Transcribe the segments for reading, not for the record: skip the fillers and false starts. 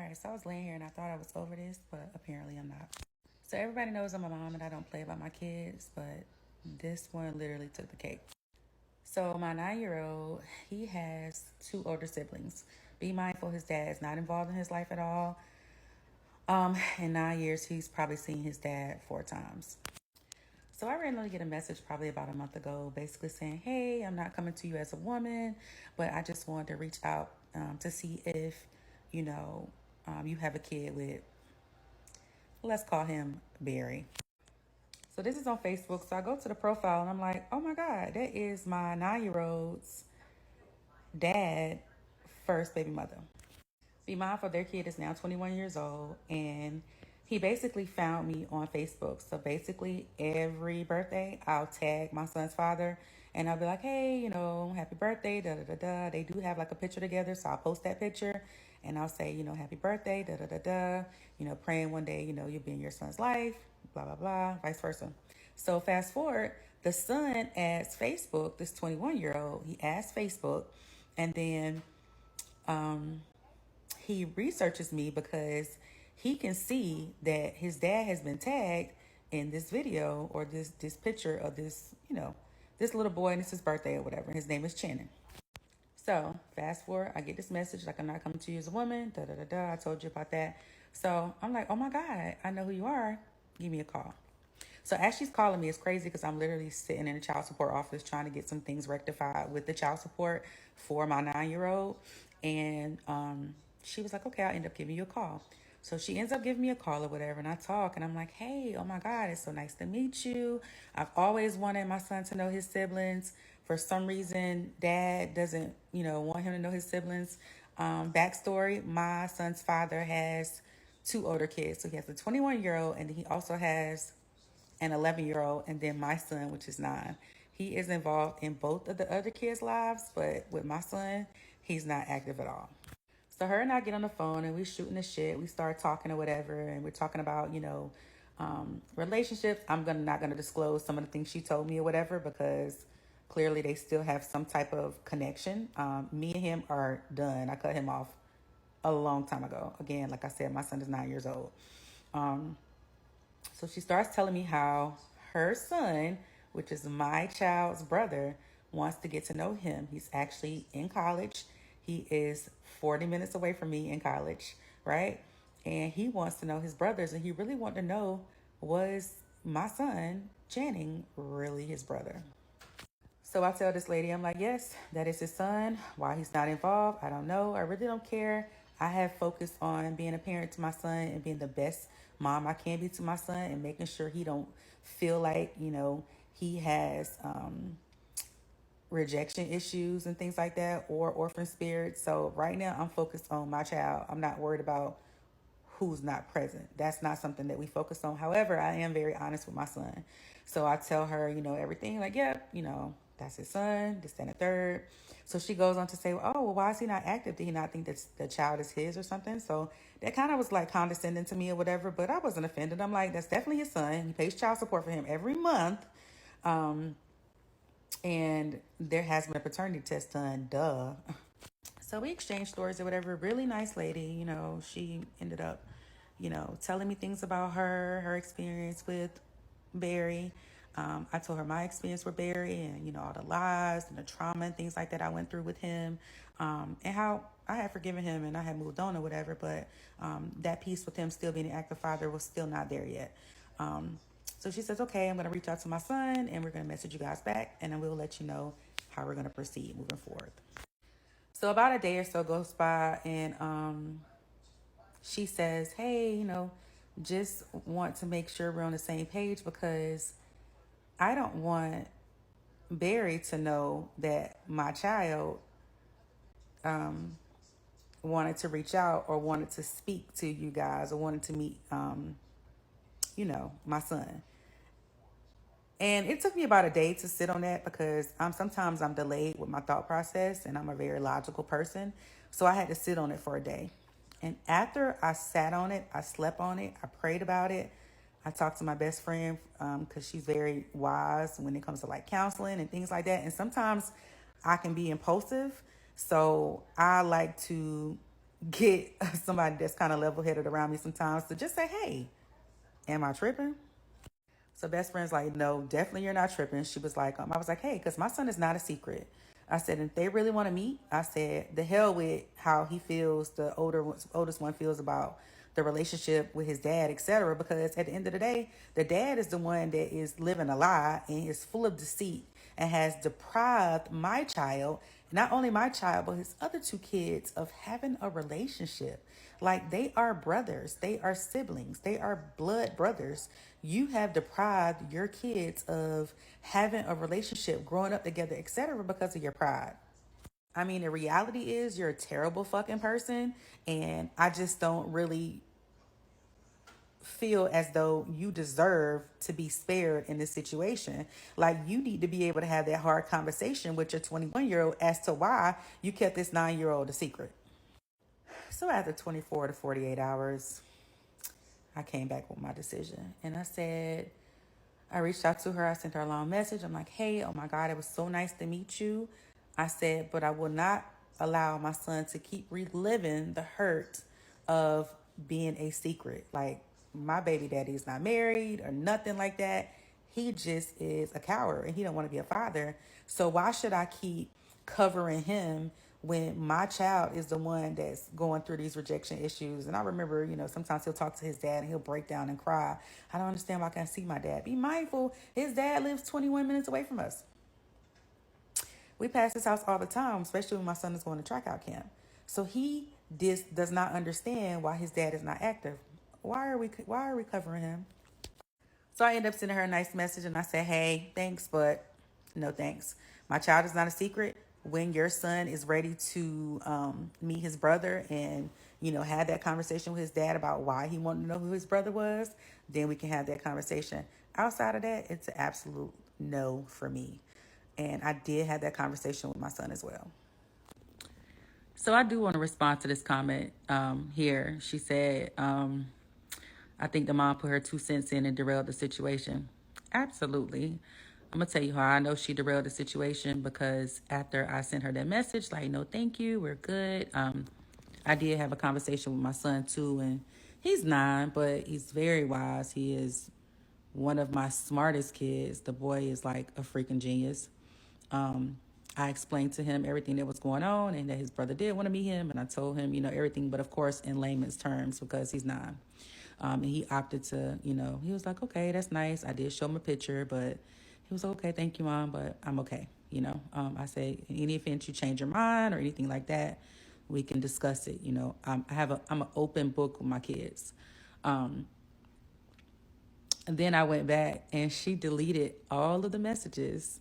Alright, so I was laying here and I thought I was over this, but apparently I'm not. So everybody knows I'm a mom and I don't play about my kids, but this one literally took the cake. So my 9-year-old, he has two older siblings. Be mindful his dad is not involved in his life at all. In 9 years, he's probably seen his dad 4 times. So I randomly get a message probably about a month ago, basically saying, "Hey, I'm not coming to you as a woman, but I just wanted to reach out to see if, you know, you have a kid with, let's call him Barry." So this is on Facebook. So I go to the profile and I'm like, oh my God, that is my 9-year-old's dad, first baby mother. Be mindful, their kid is now 21 years old, and he basically found me on Facebook. So basically, every birthday, I'll tag my son's father, and I'll be like, "Hey, happy birthday, da da da da." They do have like a picture together, so I'll post that picture, and I'll say, "Happy birthday, da da da da." Praying one day, you'll be in your son's life, blah blah blah, vice versa. So fast forward, the son adds Facebook. This 21-year-old, he adds Facebook, and then he researches me because he can see that his dad has been tagged in this video or this picture of this little boy, and it's his birthday or whatever. His name is Channing. So fast forward, I get this message like, "I'm not coming to you as a woman, da da da da." I told you about that. So I'm like, "Oh my God, I know who you are. Give me a call." So as she's calling me, it's crazy because I'm literally sitting in the child support office trying to get some things rectified with the child support for my 9-year-old. And she was like, "Okay, I'll end up giving you a call." So she ends up giving me a call or whatever, and I talk, and I'm like, "Hey, oh my God, it's so nice to meet you. I've always wanted my son to know his siblings. For some reason, dad doesn't, want him to know his siblings." Backstory, my son's father has two older kids. So he has a 21-year-old, and then he also has an 11-year-old, and then my son, which is 9. He is involved in both of the other kids' lives, but with my son, he's not active at all. So her and I get on the phone and we shooting the shit. We start talking or whatever, and we're talking about, relationships. I'm not gonna disclose some of the things she told me or whatever because clearly they still have some type of connection. Me and him are done. I cut him off a long time ago. Again, like I said, my son is 9 years old. So she starts telling me how her son, which is my child's brother, wants to get to know him. He's actually in college. He is 40 minutes away from me in college, right? And he wants to know his brothers, and he really wanted to know, was my son, Channing, really his brother? So I tell this lady, I'm like, "Yes, that is his son. Why he's not involved, I don't know. I really don't care. I have focused on being a parent to my son and being the best mom I can be to my son and making sure he don't feel like, he has rejection issues and things like that or orphan spirits. So right now I'm focused on my child. I'm not worried about who's not present. That's not something that we focus on. However, I am very honest with my son. So I tell her, everything like, yeah, that's his son, this, that, and the third. So she goes on to say, "Oh, well, why is he not active? Did he not think that the child is his or something?" So that kind of was like condescending to me or whatever, but I wasn't offended. I'm like, that's definitely his son. He pays child support for him every month. And there has been a paternity test done, duh. So we exchanged stories or whatever. Really nice lady, she ended up, telling me things about her experience with Barry. I told her my experience with Barry and, all the lies and the trauma and things like that I went through with him, and how I had forgiven him and I had moved on or whatever. But that piece with him still being an active father was still not there yet. So she says, "Okay, I'm going to reach out to my son and we're going to message you guys back, and then we'll let you know how we're going to proceed moving forward." So about a day or so goes by, and she says, "Hey, just want to make sure we're on the same page because I don't want Barry to know that my child wanted to reach out or wanted to speak to you guys or wanted to meet, my son." And it took me about a day to sit on that because sometimes I'm delayed with my thought process and I'm a very logical person. So I had to sit on it for a day. And after I sat on it, I slept on it, I prayed about it. I talked to my best friend because she's very wise when it comes to like counseling and things like that. And sometimes I can be impulsive. So I like to get somebody that's kind of level-headed around me sometimes to just say, hey, am I tripping? So best friend's like, no, definitely you're not tripping. She was like, I was like, hey, because my son is not a secret. I said, if they really want to meet, I said, the hell with how he feels, the oldest one feels about the relationship with his dad, etc. Because at the end of the day, the dad is the one that is living a lie and is full of deceit and has deprived my child, not only my child, but his other two kids, of having a relationship. Like, they are brothers, they are siblings, they are blood brothers. You have deprived your kids of having a relationship, growing up together, etc., because of your pride. I mean, the reality is you're a terrible fucking person, and I just don't really feel as though you deserve to be spared in this situation. Like, you need to be able to have that hard conversation with your 21-year-old as to why you kept this 9-year-old a secret. So after 24 to 48 hours, I came back with my decision. And I said, I reached out to her. I sent her a long message. I'm like, hey, oh my God, it was so nice to meet you. I said, but I will not allow my son to keep reliving the hurt of being a secret. Like, my baby daddy is not married or nothing like that. He just is a coward and he don't want to be a father. So why should I keep covering him when my child is the one that's going through these rejection issues? And I remember, sometimes he'll talk to his dad and he'll break down and cry. I don't understand why I can't see my dad. Be mindful, his dad lives 21 minutes away from us. We pass his house all the time, especially when my son is going to track out camp. So he does not understand why his dad is not active. Why are we covering him? So I end up sending her a nice message and I said, hey, thanks, but no thanks. My child is not a secret. When your son is ready to meet his brother and, have that conversation with his dad about why he wanted to know who his brother was, then we can have that conversation. Outside of that, it's an absolute no for me. And I did have that conversation with my son as well. So I do want to respond to this comment here. She said, I think the mom put her 2 cents in and derailed the situation. Absolutely. I'm going to tell you how I know she derailed the situation, because after I sent her that message, like, no, thank you, we're good. I did have a conversation with my son too, and he's 9, but he's very wise. He is one of my smartest kids. The boy is like a freaking genius. I explained to him everything that was going on and that his brother did want to meet him. And I told him, everything, but of course, in layman's terms, because he's 9. And he opted to, he was like, okay, that's nice. I did show him a picture, but he was like, okay, thank you, Mom, but I'm okay. I say, in any event you change your mind or anything like that, we can discuss it. I'm an open book with my kids. And then I went back and she deleted all of the messages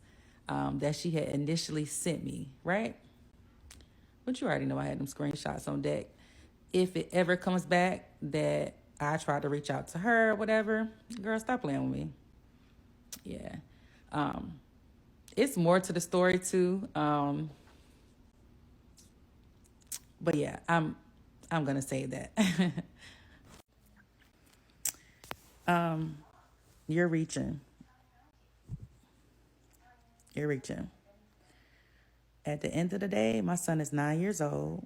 that she had initially sent me, right? But you already know I had them screenshots on deck. If it ever comes back that I tried to reach out to her or whatever, girl, stop playing with me. Yeah. It's more to the story too. But yeah, I'm gonna say that. You're reaching. You're reaching. At the end of the day, my son is 9 years old.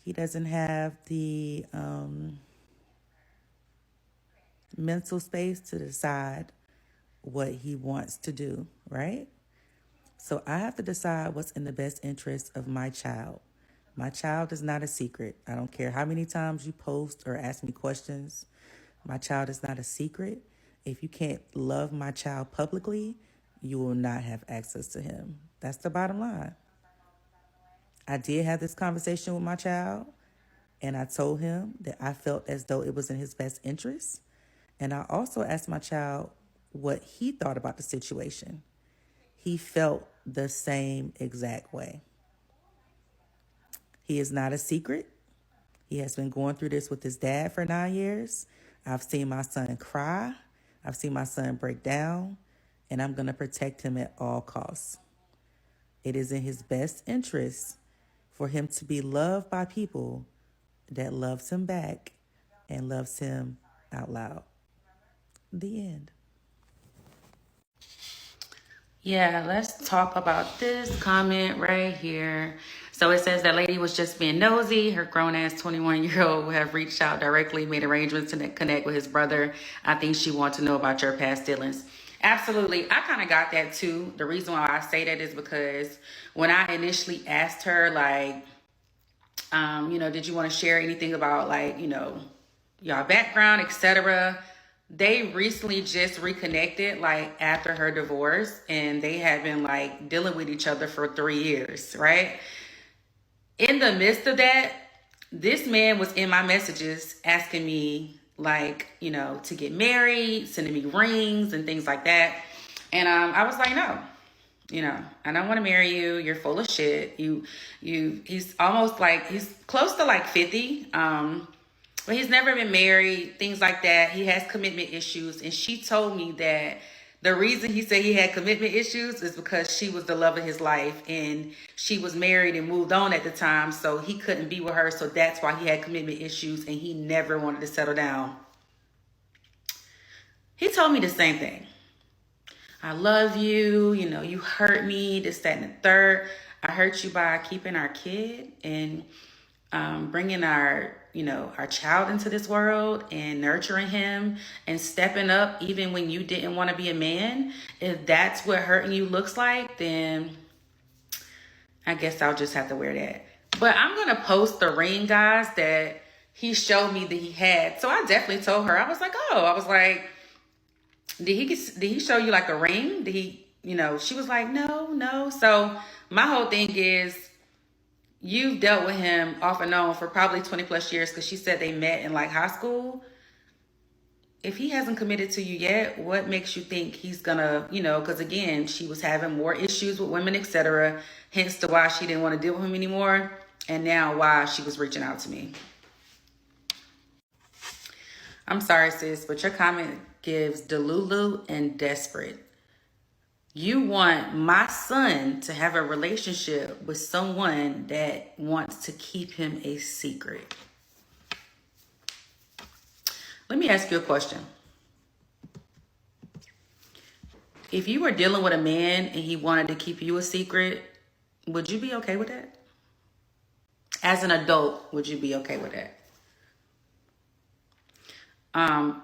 He doesn't have the mental space to decide what he wants to do, right? So I have to decide what's in the best interest of my child. My child is not a secret. I don't care how many times you post or ask me questions. My child is not a secret. If you can't love my child publicly, you will not have access to him. That's the bottom line. I did have this conversation with my child, and I told him that I felt as though it was in his best interest. And I also asked my child what he thought about the situation. He felt the same exact way. He is not a secret. He has been going through this with his dad for 9 years. I've seen my son cry. I've seen my son break down, and I'm going to protect him at all costs. It is in his best interest for him to be loved by people that loves him back and loves him out loud. The end. Yeah, let's talk about this comment right here. So it says that lady was just being nosy. Her grown-ass 21-year-old have reached out directly, made arrangements to connect with his brother. I think she wants to know about your past dealings. Absolutely. I kind of got that too. The reason why I say that is because when I initially asked her, like, did you want to share anything about, like, y'all background, etc. They recently just reconnected, like, after her divorce, and they had been, like, dealing with each other for 3 years, right? In the midst of that, this man was in my messages asking me, like, to get married, sending me rings and things like that. And I was like, no, I don't want to marry you. You're full of shit. He's almost like, he's close to like 50. But he's never been married, things like that. He has commitment issues. And she told me that the reason he said he had commitment issues is because she was the love of his life and she was married and moved on at the time. So he couldn't be with her. So that's why he had commitment issues and he never wanted to settle down. He told me the same thing. I love you. You hurt me, this, that, and the third. I hurt you by keeping our kid and bringing our child into this world and nurturing him and stepping up even when you didn't want to be a man. If that's what hurting you looks like, then I guess I'll just have to wear that. But I'm going to post the ring, guys, that he showed me that he had. So I definitely told her, I was like, did he show you like a ring? Did he, she was like, no. So my whole thing is, you've dealt with him off and on for probably 20 plus years because she said they met in like high school. If he hasn't committed to you yet, what makes you think he's gonna, because again, she was having more issues with women, etc. Hence to why she didn't want to deal with him anymore. And now why she was reaching out to me. I'm sorry, sis, but your comment gives delulu and desperate. You want my son to have a relationship with someone that wants to keep him a secret. Let me ask you a question. If you were dealing with a man and he wanted to keep you a secret, would you be okay with that? As an adult, would you be okay with that?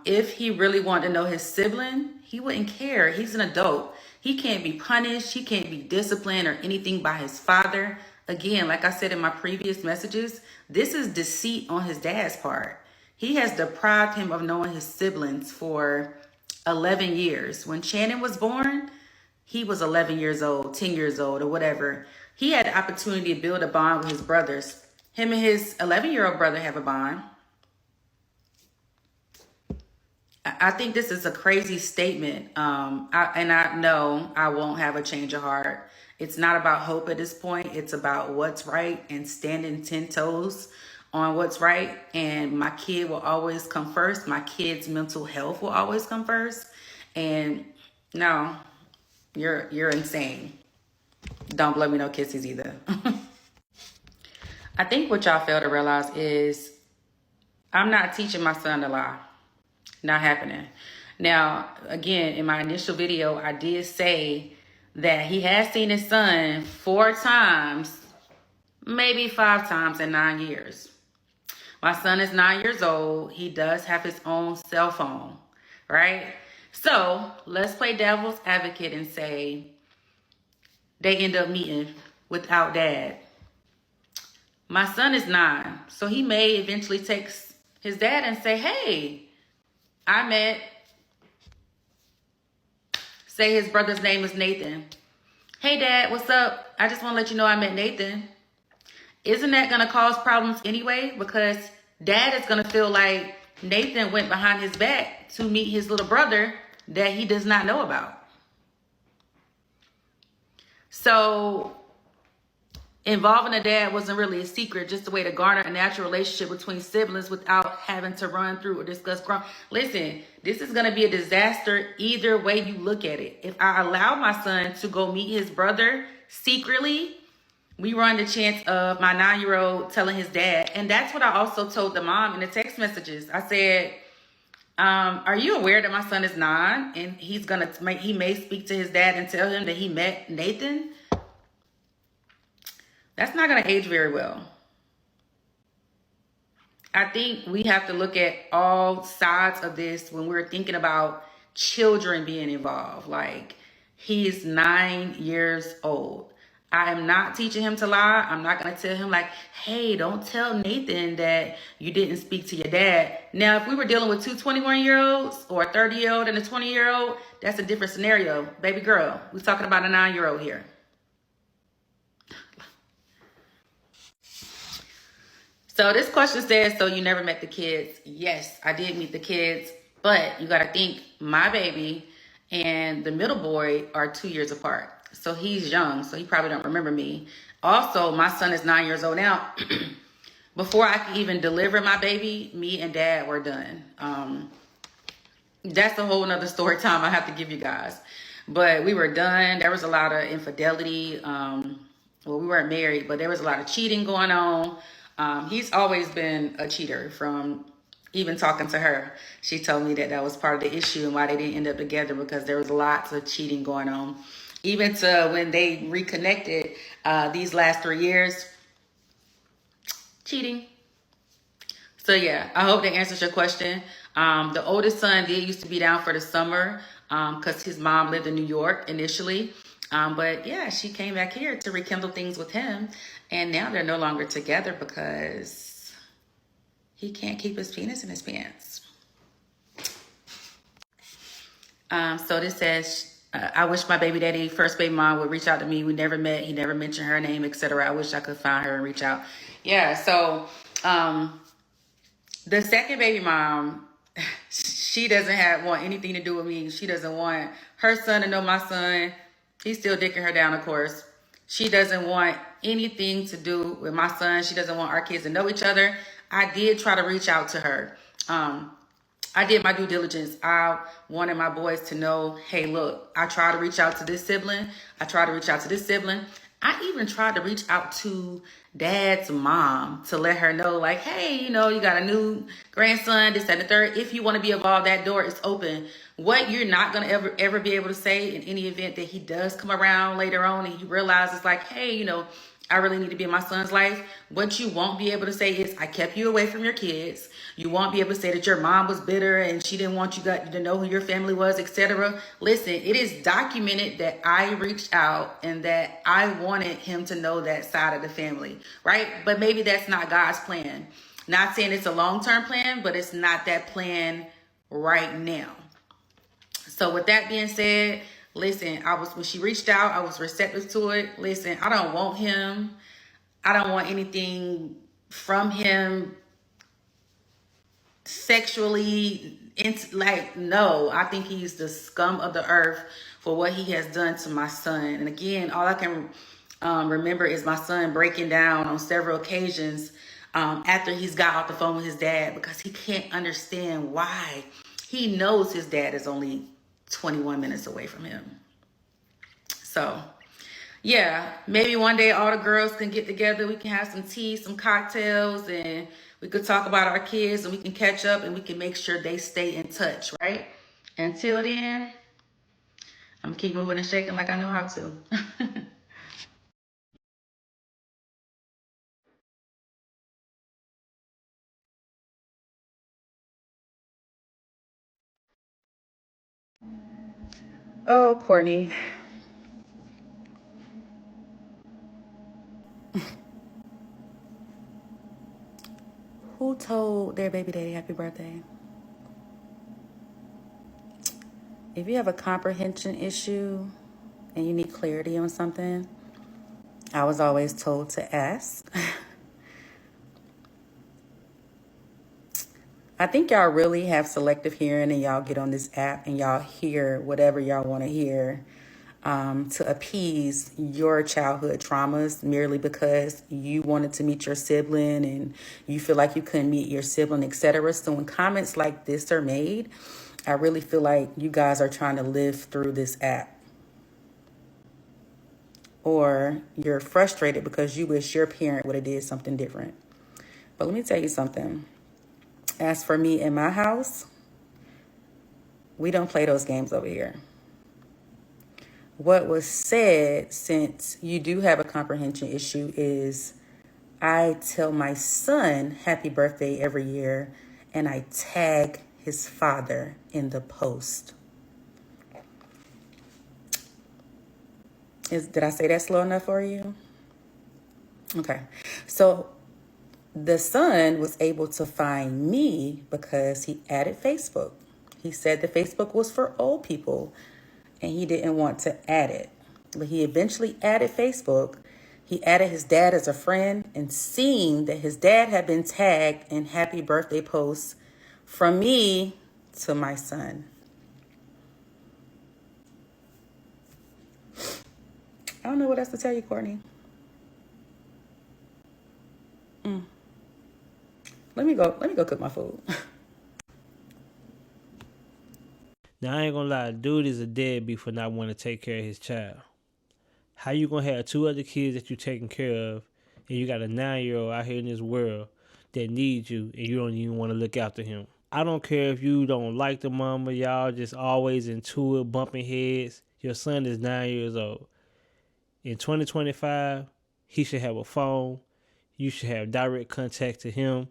If he really wanted to know his sibling, he wouldn't care. He's an adult. He can't be punished. He can't be disciplined or anything by his father. Again, like I said in my previous messages, this is deceit on his dad's part. He has deprived him of knowing his siblings for 11 years. When Shannon was born, he was 11 years old, 10 years old, or whatever. He had the opportunity to build a bond with his brothers. Him and his 11-year-old brother have a bond. I think this is a crazy statement. I know I won't have a change of heart. It's not about hope at this point. It's about what's right and standing 10 toes on what's right. And my kid will always come first. My kid's mental health will always come first. And no, you're insane. Don't blow me no kisses either. I think what y'all fail to realize is I'm not teaching my son to lie. Not happening. Now, again, in my initial video, I did say that he has seen his son 4 times, maybe 5 times in 9 years. My son is 9 years old. He does have his own cell phone, right? So let's play devil's advocate and say they end up meeting without dad. My son is 9, so he may eventually text his dad and say, hey, I met, say his brother's name is Nathan. Hey, Dad, what's up? I just want to let you know I met Nathan. Isn't that going to cause problems anyway? Because Dad is going to feel like Nathan went behind his back to meet his little brother that he does not know about. So involving a dad wasn't really a secret, just a way to garner a natural relationship between siblings without having to run through or discuss crime. Listen, this is going to be a disaster either way you look at it. If I allow my son to go meet his brother secretly, we run the chance of my 9-year-old telling his dad. And that's what I also told the mom in the text messages. I said, are you aware that my son is 9 and he may speak to his dad and tell him that he met Nathan? That's not going to age very well. I think we have to look at all sides of this when we're thinking about children being involved. Like, he is 9 years old. I am not teaching him to lie. I'm not going to tell him like, hey, don't tell Nathan that you didn't speak to your dad. Now, if we were dealing with two 21-year-olds or a 30-year-old and a 20-year-old, that's a different scenario. Baby girl, we're talking about a 9-year-old here. So this question says, so you never met the kids? Yes, I did meet the kids, but you got to think my baby and the middle boy are 2 years apart. So he's young, so he probably don't remember me. Also, my son is 9 years old now. Before I could even deliver my baby, me and dad were done. That's a whole nother story time I have to give you guys. But we were done. There was a lot of infidelity. Well, we weren't married, but there was a lot of cheating going on. He's always been a cheater from even talking to her. She told me that that was part of the issue and why they didn't end up together, because there was lots of cheating going on. Even to when they reconnected these last 3 years, cheating. So yeah, I hope that answers your question. The oldest son did used to be down for the summer because his mom lived in New York initially. But yeah, she came back here to rekindle things with him. And now they're no longer together because he can't keep his penis in his pants. So this says, I wish my baby daddy, first baby mom, would reach out to me. We never met. He never mentioned her name, etc. I wish I could find her and reach out. Yeah, so the second baby mom, she doesn't want anything to do with me. She doesn't want her son to know my son. He's still dicking her down, of course. She doesn't want anything to do with my son. She doesn't want our kids to know each other. I did try to reach out to her. I did my due diligence. I wanted my boys to know, hey, look, I tried to reach out to this sibling. I tried to reach out to this sibling. I even tried to reach out to dad's mom to let her know, like, hey, you know, you got a new grandson, this, that, and the third. If you want to be involved, that door is open. What you're not going to ever be able to say in any event that he does come around later on and he realizes, like, hey, you know, I really need to be in my son's life. What you won't be able to say is, I kept you away from your kids. You won't be able to say that your mom was bitter and she didn't want you to know who your family was, etc. Listen, it is documented that I reached out and that I wanted him to know that side of the family, right? But maybe that's not God's plan. Not saying it's a long-term plan, but it's not that plan right now. So with that being said, listen, when she reached out, I was receptive to it. Listen, I don't want him. I don't want anything from him sexually. No, I think he's the scum of the earth for what he has done to my son. And again, all I can remember is my son breaking down on several occasions after he's got off the phone with his dad, because he can't understand why. He knows his dad is only 21 minutes away from him. So yeah, maybe one day all the girls can get together. We can have some tea, some cocktails, and we could talk about our kids, and we can catch up, and we can make sure they stay in touch, right? Until then, I'm gonna keep moving and shaking like I know how to. Oh, Courtney. Who told their baby daddy happy birthday? If you have a comprehension issue and you need clarity on something, I was always told to ask. I think y'all really have selective hearing, and y'all get on this app and y'all hear whatever y'all want to hear to appease your childhood traumas, merely because you wanted to meet your sibling and you feel like you couldn't meet your sibling, etc. So when comments like this are made, I really feel like you guys are trying to live through this app. Or you're frustrated because you wish your parent would have did something different. But let me tell you something. As for me in my house, we don't play those games over here. What was said, since you do have a comprehension issue, is I tell my son happy birthday every year and I tag his father in the post. Did I say that slow enough for you? Okay. So the son was able to find me because he added Facebook. He said that Facebook was for old people and he didn't want to add it. But he eventually added Facebook. He added his dad as a friend, and seeing that his dad had been tagged in happy birthday posts from me to my son. I don't know what else to tell you, Courtney. Let me go cook my food. Now, I ain't gonna lie, dude is a deadbeat for not wanting to take care of his child. How you gonna have two other kids that you taking care of, and you got a 9-year-old out here in this world that needs you, and you don't even want to look after him? I don't care if you don't like the mama, y'all just always into it, bumping heads. Your son is 9 years old. In 2025, he should have a phone. You should have direct contact to him.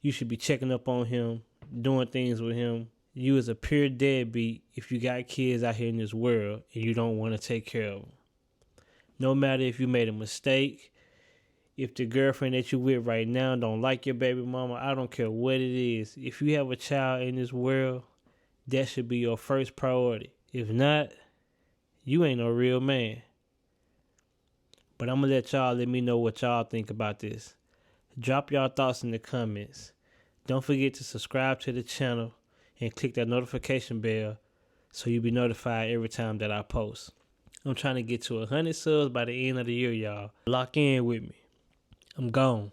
You should be checking up on him, doing things with him. You is a pure deadbeat if you got kids out here in this world and you don't want to take care of them. No matter if you made a mistake, if the girlfriend that you with right now don't like your baby mama, I don't care what it is. If you have a child in this world, that should be your first priority. If not, you ain't no real man. But I'm going to let me know what y'all think about this. Drop y'all thoughts in the comments. Don't forget to subscribe to the channel and click that notification bell so you'll be notified every time that I post. I'm trying to get to 100 subs by the end of the year, y'all. Lock in with me. I'm gone.